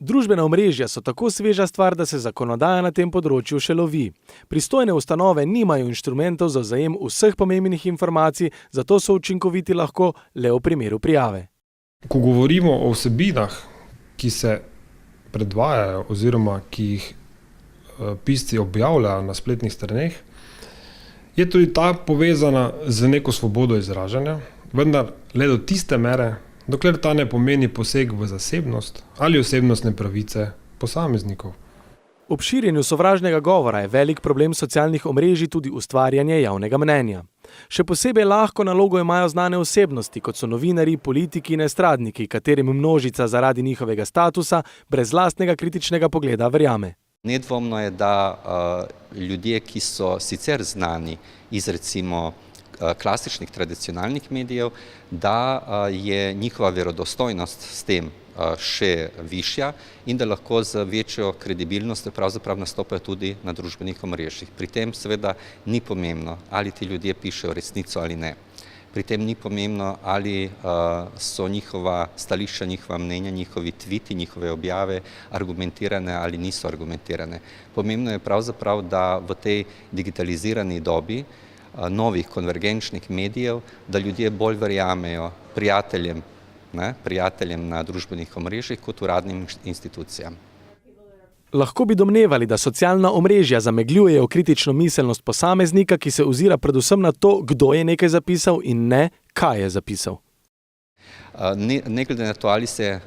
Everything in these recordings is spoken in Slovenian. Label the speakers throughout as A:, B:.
A: Družbena omrežja so tako sveža stvar, da se zakonodaja na tem področju še lovi. Pristojne ustanove nimajo inštrumentov za zajem vseh pomembnih informacij, zato so učinkoviti lahko le v primeru prijave.
B: Ko govorimo o vsebinah, ki se predvajajo oziroma ki jih pisci objavljajo na spletnih straneh, je tudi ta povezana z neko svobodo izražanja, vendar le do tiste mere, dokler ta ne pomeni poseg v zasebnost ali osebnostne pravice posameznikov.
A: Ob širjenju sovražnega govora je velik problem socialnih omrežij tudi ustvarjanje javnega mnenja. Še posebej lahko nalogo imajo znane osebnosti, kot so novinarji, politiki in estradniki, katerim množica zaradi njihovega statusa brez lastnega kritičnega pogleda verjame.
C: Nedvomno je, da ljudje, ki so sicer znani iz recimo klasičnih tradicionalnih medijev, da je njihova verodostojnost s tem še višja in da lahko z večjo kredibilnostjo pravzaprav nastopajo tudi na družbenih omrežjih. Pri tem seveda ni pomembno, ali ti ljudje pišejo resnico ali ne. Pri tem ni pomembno, ali so njihova stališča, njihova mnenja, njihovi tviti, njihove objave argumentirane ali niso argumentirane. Pomembno je pravzaprav, da v tej digitalizirani dobi novih konvergenčnih medijev, da ljudje bolj verjamejo prijateljem na družbenih omrežjih kot uradnim institucijam.
A: Lahko bi domnevali, da socialna omrežja zamegljujejo kritično miselnost posameznika, ki se ozira predvsem na to, kdo je nekaj zapisal in ne, kaj je zapisal.
C: Ne glede na to, ali se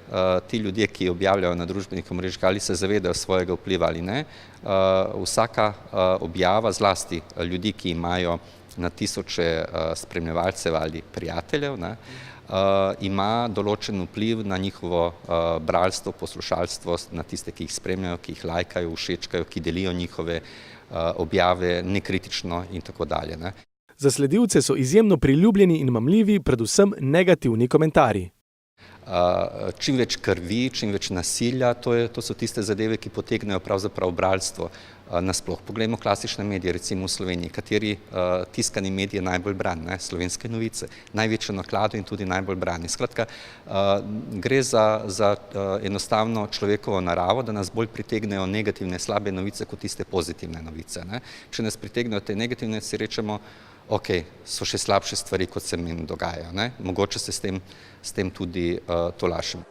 C: ti ljudje, ki objavljajo na družbenih omrežjih, ali se zavedajo svojega vpliva ali ne, vsaka objava, zlasti ljudi, ki imajo na tisoče spremljevalcev ali prijateljev, ima določen vpliv na njihovo bralstvo, poslušalstvo, na tiste, ki jih spremljajo, ki jih lajkajo, všečkajo, ki delijo njihove objave nekritično in tako dalje.
A: Za sledilce so izjemno priljubljeni in mamljivi predvsem negativni komentarji.
C: Čim več krvi, čim več nasilja, to so tiste zadeve, ki potegnejo pravzaprav bralstvo nasploh. Poglejmo klasične medije, recimo v Sloveniji, kateri tiskani medij je najbolj bran, Slovenske novice, največjo naklado in tudi najbolj brani. Skratka, gre za enostavno človekovo naravo, da nas bolj pritegnejo negativne, slabe novice kot tiste pozitivne novice. Če nas pritegnejo te negativne, si rečemo, ok, so še slabše stvari, kot se meni dogajajo. Mogoče se s tem tudi tolažim.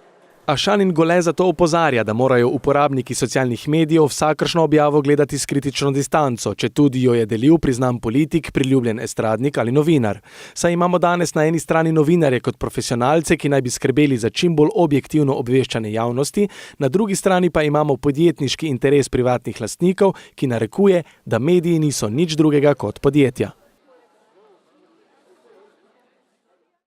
A: A Šanin Gole zato opozarja, da morajo uporabniki socialnih medijev vsakršno objavo gledati s kritično distanco, četudi jo je delil priznan politik, priljubljen estradnik ali novinar. Saj imamo danes na eni strani novinarje kot profesionalce, ki naj bi skrbeli za čim bolj objektivno obveščanje javnosti, na drugi strani pa imamo podjetniški interes privatnih lastnikov, ki narekuje, da mediji niso nič drugega kot podjetja.